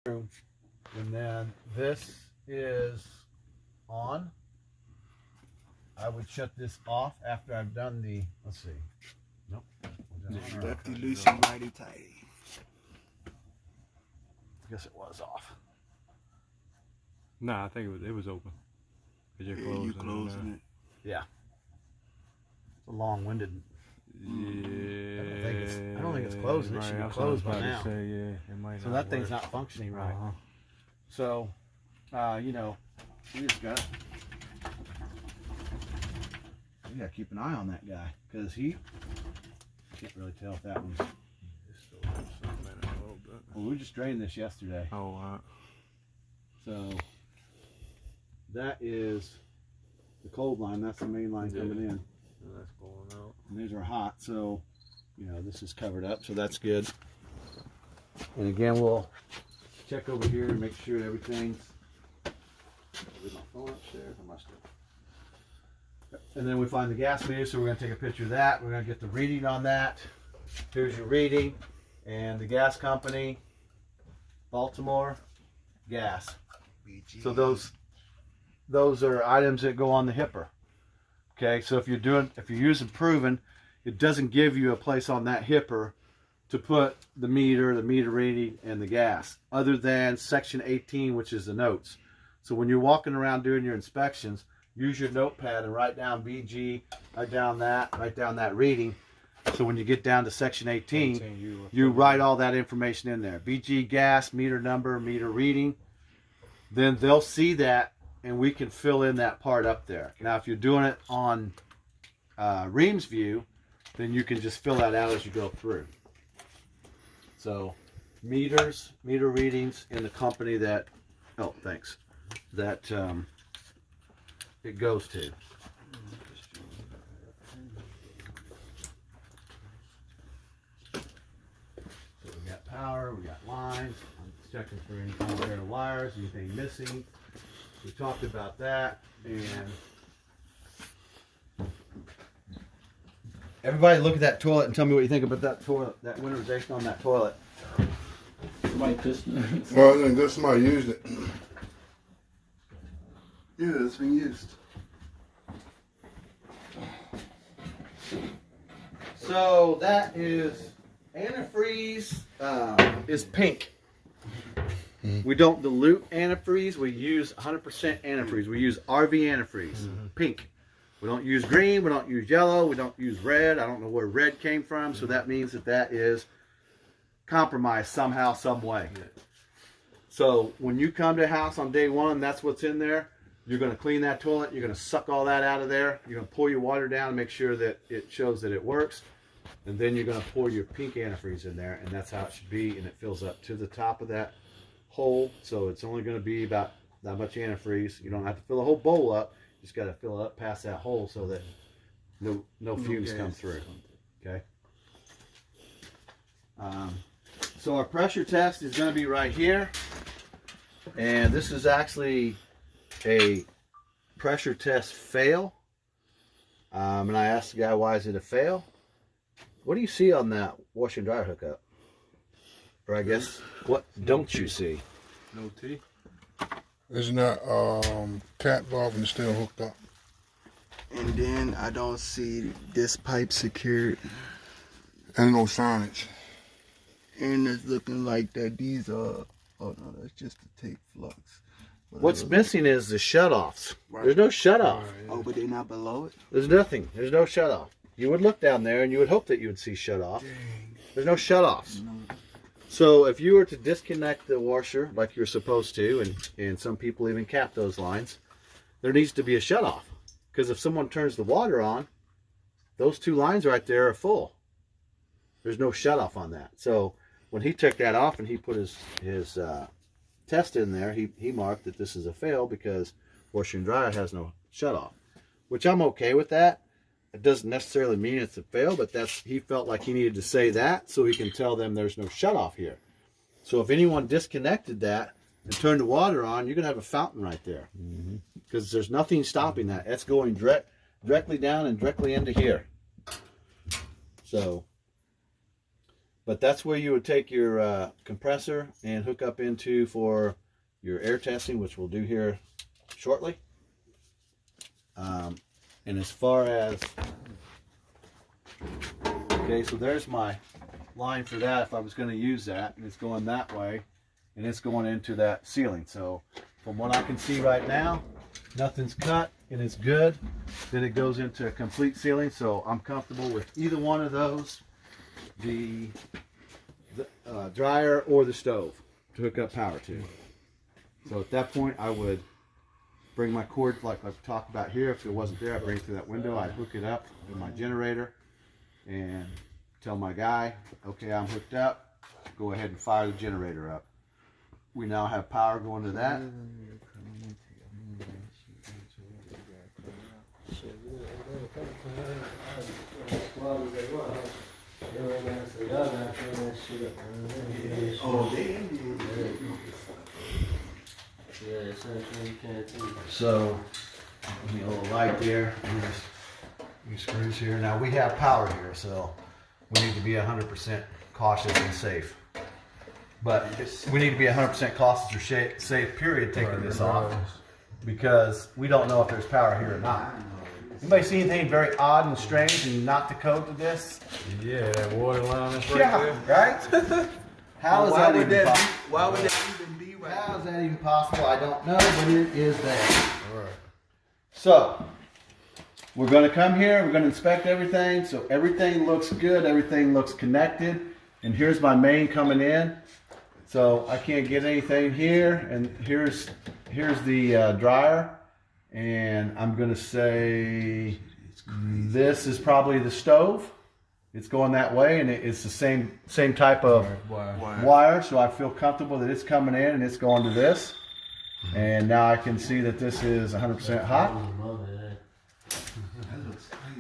room. And then this is on. I would shut this off after I've done the, let's see. Nope. Lefty loosey, righty tighty. I guess it was off. Nah, I think it was open. You're Yeah, closing, you closing it. Yeah. It's a long-winded. Yeah. I don't think it's closing. It should be closed by now. Say, yeah, it might So not that thing's work. not functioning right. Uh-huh. So, you know, we just got. We gotta keep an eye on that guy because he can't really tell if that one's. It's still got something in it a little bit. Well, we just drained this yesterday, Oh, wow. so that is the cold line. That's the main line coming in, That's going out. and these are hot. So, you know, this is covered up, so that's good. And again, we'll check over here and make sure everything's. Leave my phone upstairs. I must have. And then we find the gas meter, so we're going to take a picture of that. We're going to get the reading on that. Here's your reading, and the gas company, Baltimore Gas. BG. So those are items that go on the hipper. Okay, so if you're using proven, it doesn't give you a place on that hipper to put the meter reading, and the gas, other than section 18, which is the notes. So when you're walking around doing your inspections, use your notepad and write down BG, write down that reading. So when you get down to section 18, you write all that information in there. BG gas, meter number, meter reading. Then they'll see that, and we can fill in that part up there. Now, if you're doing it on Reams View, then you can just fill that out as you go through. So meter readings in the company that, oh, thanks, that it goes to. So we got power, we got lines. I'm checking for any kind of wires, anything missing. We talked about that, and everybody look at that toilet and tell me what you think about that toilet, that winterization on that toilet. Somebody pissing. Well, I think that's somebody used it. Yeah, it's been used. So that is antifreeze is pink. We don't dilute antifreeze. We use 100% antifreeze. We use RV antifreeze, pink. We don't use green. We don't use yellow. We don't use red. I don't know where red came from. So that means that is compromised somehow, some way. So when you come to a house on day one, that's what's in there. You're going to clean that toilet. You're going to suck all that out of there. You're going to pour your water down and make sure that it shows that it works. And then you're going to pour your pink antifreeze in there, and that's how it should be. And it fills up to the top of that hole. So it's only going to be about that much antifreeze. You don't have to fill the whole bowl up. You just got to fill it up past that hole so that no fumes come through. Okay. So our pressure test is going to be right here. And this is actually a pressure test fail. And I asked the guy, why is it a fail? What do you see on that washer and dryer hookup? Or I guess, what don't you see? No T. Isn't that cat valve and still hooked up? And then I don't see this pipe secured. And no signage. And it's looking like that these are, oh no, that's just the tape flux. What's missing is the shutoffs. Right. There's no shutoff. Oh, but they're not below it? There's nothing. There's no shutoff. You would look down there and you would hope that you would see shutoff. There's no shutoffs. So if you were to disconnect the washer like you're supposed to, and some people even cap those lines, there needs to be a shutoff. Because if someone turns the water on, those two lines right there are full. There's no shutoff on that. So when he took that off and he put his test in there, he marked that this is a fail because washer and dryer has no shutoff, which I'm okay with that. It doesn't necessarily mean it's a fail, but he felt like he needed to say that so he can tell them there's no shutoff here. So if anyone disconnected that and turned the water on, you're gonna have a fountain right there because there's nothing stopping that. It's going directly down and directly into here. So But that's where you would take your compressor and hook up into for your air testing, which we'll do here shortly. And as far as, okay, so there's my line for that if I was going to use that, and it's going that way, and it's going into that ceiling. So from what I can see right now, nothing's cut and it's good. Then it goes into a complete ceiling, so I'm comfortable with either one of those, the dryer or the stove, to hook up power to. So at that point, I would bring my cord, like I've talked about here. If it wasn't there, I'd bring it through that window. I'd hook it up with my generator and tell my guy, okay, I'm hooked up. Go ahead and fire the generator up. We now have power going to that. So, give me a little light there. Here's these screws here. Now we have power here, so we need to be 100% cautious and safe. But we need to be 100% cautious or safe, period, taking this off, because we don't know if there's power here or not. Anybody see anything very odd and strange and not the code to this? Yeah, that water line is right there. Right? How is that even possible? Why would that even be right? How is that even possible? I don't know, but it is there. All right. So, we're going to come here, we're going to inspect everything, so everything looks good, everything looks connected, and here's my main coming in. So I can't get anything here, and here's the dryer, and I'm going to say this is probably the stove. It's going that way, and it's the same type of wire, so I feel comfortable that it's coming in and it's going to this. And now I can see that this is 100% hot.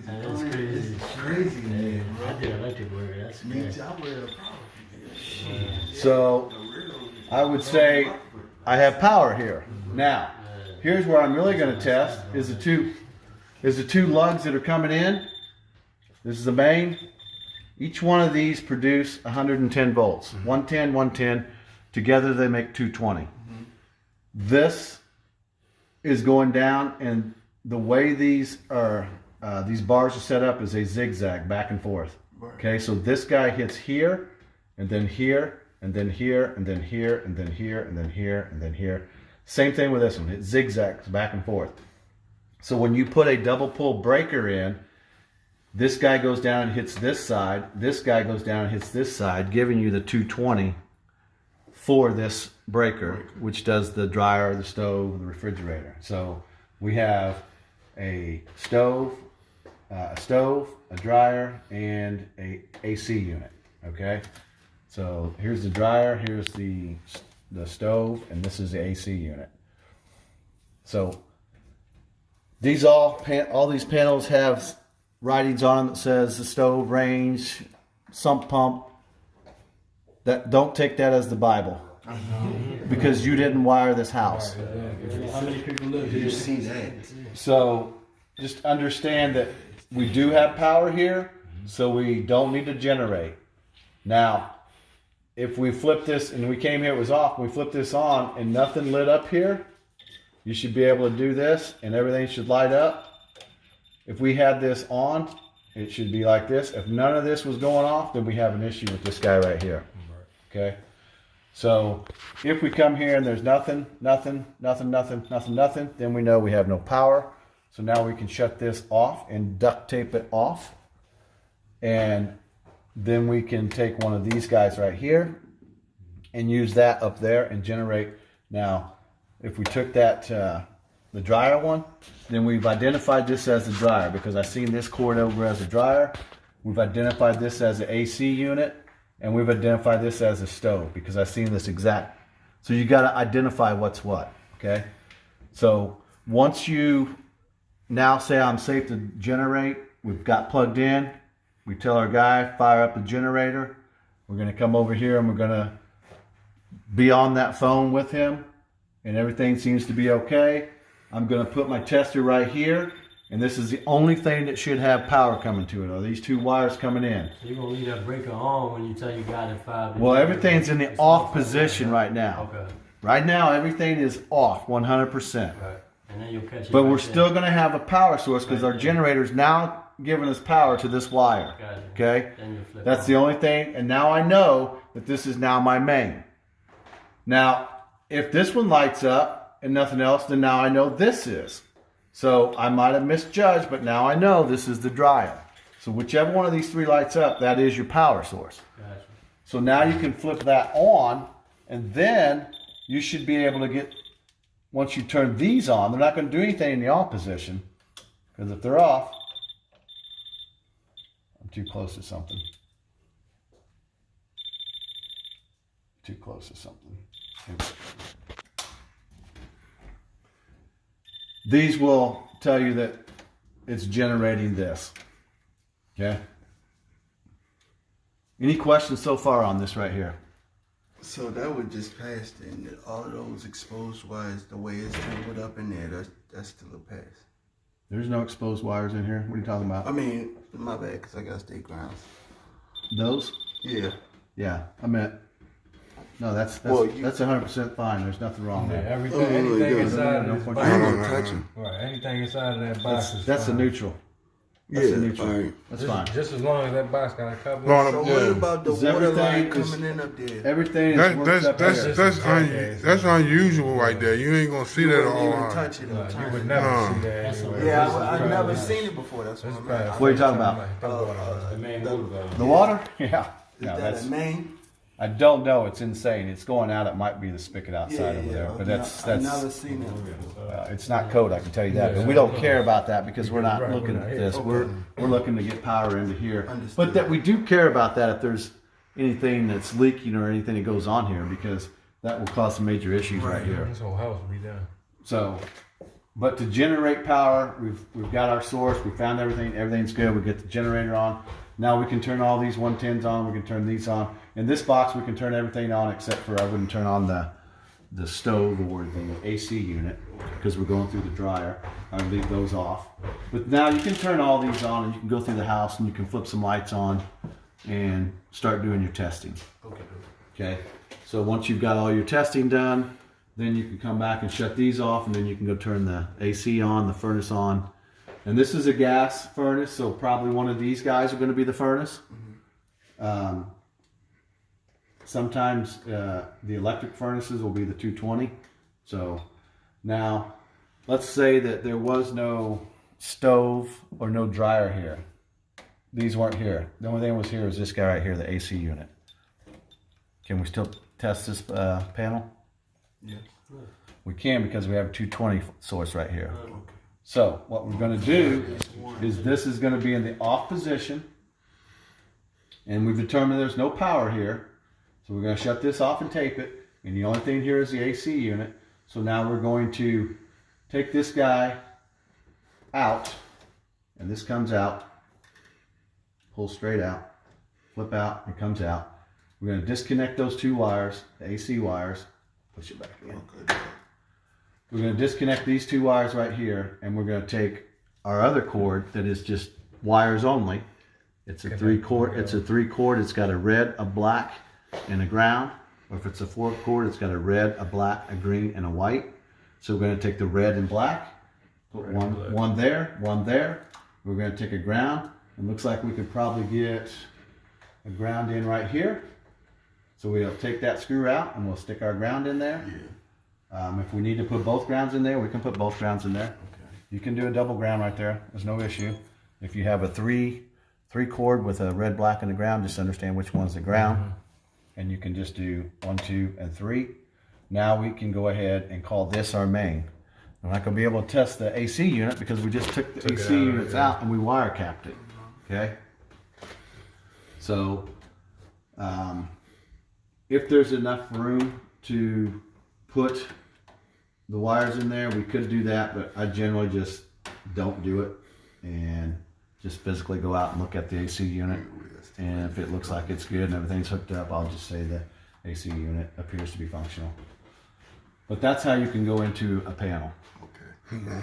That's crazy. It's crazy, man. I did electric work. That's Me crazy. too. I wear a problem. So I would say I have power here. Now, here's where I'm really going to test is the two lugs that are coming in. This is the main. Each one of these produce 110 volts. 110, 110. Together they make 220. This is going down, and the way these bars are set up is a zigzag back and forth. Okay, so this guy hits here, and then here, and then here, and then here, and then here, and then here, and then here. Same thing with this one. It zigzags back and forth. So when you put a double pull breaker in, this guy goes down and hits this side. This guy goes down and hits this side, giving you the 220 for this breaker, which does the dryer, the stove, the refrigerator. So we have a stove, a dryer, and a AC unit. Okay, so here's the dryer, here's the stove, and this is the AC unit. So these all these panels have writings on them that says the stove range, sump pump. That don't take that as the Bible, because you didn't wire this house. How many people live here? You see that? So just understand that we do have power here, so we don't need to generate. Now, if we flip this and we came here, it was off, we flip this on and nothing lit up here, you should be able to do this and everything should light up. If we had this on, it should be like this. If none of this was going off, then we have an issue with this guy right here. Okay? So if we come here and there's nothing, then we know we have no power. So now we can shut this off and duct tape it off. And then we can take one of these guys right here and use that up there and generate. Now, if we took that, the dryer one, then we've identified this as the dryer because I've seen this cord over as a dryer. We've identified this as an AC unit, and we've identified this as a stove because I've seen this exact. So you got to identify what's what, okay? So once you now say I'm safe to generate, we've got plugged in, we tell our guy, fire up the generator. We're going to come over here and we're going to be on that phone with him, and everything seems to be okay. I'm going to put my tester right here, And this is the only thing that should have power coming to it, are these two wires coming in. You're gonna leave that breaker on when you tell you got it 5 to Well, 10. everything's in the off position right now. Okay. Right now, everything is off 100%. Right. And then you'll catch it. But right we're there. still going to have a power source because our generator's now giving us power to this wire. Got it. Okay? Then you flip That's on. the only thing. And now I know that this is now my main. Now, if this one lights up and nothing else, then now I know this is. So I might have misjudged, but now I know this is the dryer. So whichever one of these three lights up, that is your power source. Gotcha. So now you can flip that on, and then you should be able to get, once you turn these on, they're not going to do anything in the on position, because if they're off, I'm too close to something. Too close to something. These will tell you that it's generating this. Okay? Any questions so far on this right here? So that would just pass then. All of those exposed wires, the way it's tangled up in there, that's still a pass. There's no exposed wires in here. What are you talking about? I mean, my bad, because I got state grounds. Those? Yeah. Yeah, I meant. No, that's Well, you- 100% fine. There's nothing wrong Yeah, there. everything, Oh, anything yeah. inside of No, this no, box. I ain't no, gonna no, touch no. them. Right, anything inside of that box is That's a fine. neutral. That's a Yeah, neutral. alright. That's Just, fine. just as long as that box got a cover. No, So no, what yeah. about the Is water line everything- is- coming in up there? Everything is That's worked that's up that's here. that's unusual right there. You ain't gonna see You that wouldn't all. even right. touch it. No, or you turn would it. never No. see that That's anywhere. a- Yeah, This is I've probably- never seen it before. That's this what is I'm probably- at. What are you talking about? Don't go down. The main motor valve. The water? Yeah. Is No, that that's. a main? I don't know. It's insane. It's going out. It might be the spigot outside over there, but I've never seen it. it's not code. I can tell you that. Yeah, But we don't care about that because we're not Right, looking we're at not this. here. We're looking to get power into here. Understood. But that we do care about that if there's anything that's leaking or anything that goes on here because that will cause some major issues right here. This whole house will be done. So, but to generate power, we've got our source. We found everything. Everything's good. We get the generator on. Now we can turn all these 110s on. We can turn these on. In this box, we can turn everything on except for I wouldn't turn on the stove or the AC unit because we're going through the dryer. I would leave those off. But now you can turn all these on and you can go through the house and you can flip some lights on and start doing your testing. Okay. So once you've got all your testing done, then you can come back and shut these off and then you can go turn the AC on, the furnace on. And this is a gas furnace, so probably one of these guys are going to be the furnace. Sometimes the electric furnaces will be the 220. So now, let's say that there was no stove or no dryer here. These weren't here. The only thing that was here is this guy right here, the AC unit. Can we still test this panel? Yes. We can because we have a 220 source right here. So what we're going to do is this is going to be in the off position. And we've determined there's no power here. So we're going to shut this off and tape it. And the only thing here is the AC unit. So now we're going to take this guy out. And this comes out. Pull straight out. Flip out. It comes out. We're going to disconnect those two wires, the AC wires. Push it back in. Okay. We're going to disconnect these two wires right here, and we're going to take our other cord that is just wires only. It's a 3-cord. It's a 3-cord. It's got a red, a black, and a ground. Or if it's a 4-cord, it's got a red, a black, a green, and a white. So we're going to take the red and black, put one there, one there. We're going to take a ground. It looks like we could probably get a ground in right here. So we'll take that screw out, and we'll stick our ground in there. Yeah. If we need to put both grounds in there, we can put both grounds in there. Okay. You can do a double ground right there. There's no issue. If you have a three cord with a red, black, and a ground, just understand which one's the ground. And you can just do 1, 2, and 3. Now we can go ahead and call this our main. We're not going to be able to test the AC unit because we just took the AC units out and we wire capped it. Okay? So, if there's enough room to put the wires in there, we could do that, but I generally just don't do it and just physically go out and look at the AC unit. And if it looks like it's good and everything's hooked up, I'll just say the AC unit appears to be functional. But that's how you can go into a panel. Okay.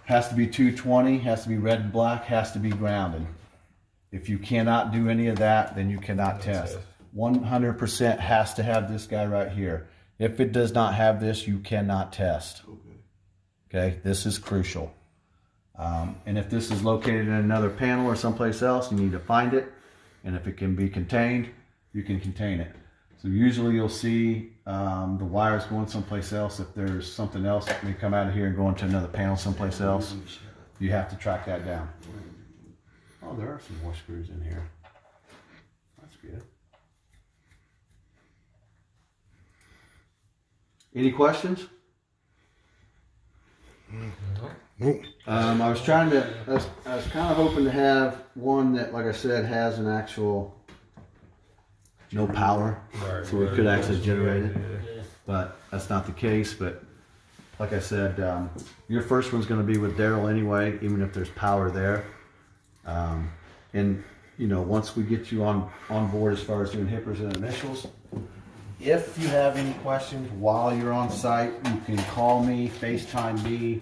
Has to be 220, has to be red and black, has to be grounded. If you cannot do any of that, then you cannot test. 100% has to have this guy right here. If it does not have this, you cannot test. Okay, this is crucial. And if this is located in another panel or someplace else, you need to find it. And if it can be contained, you can contain it. So usually you'll see the wires going someplace else. If there's something else that may come out of here and go into another panel someplace else, you have to track that down. Oh, there are some more screws in here. That's good. Any questions? Nope. I was kind of hoping to have one that, like I said, has an actual no power, so we could actually generate it. But that's not the case. But like I said, your first one's going to be with Daryl anyway, even if there's power there. And you know, once we get you on board as far as doing hippers and initials, if you have any questions while you're on site, you can call me, FaceTime me.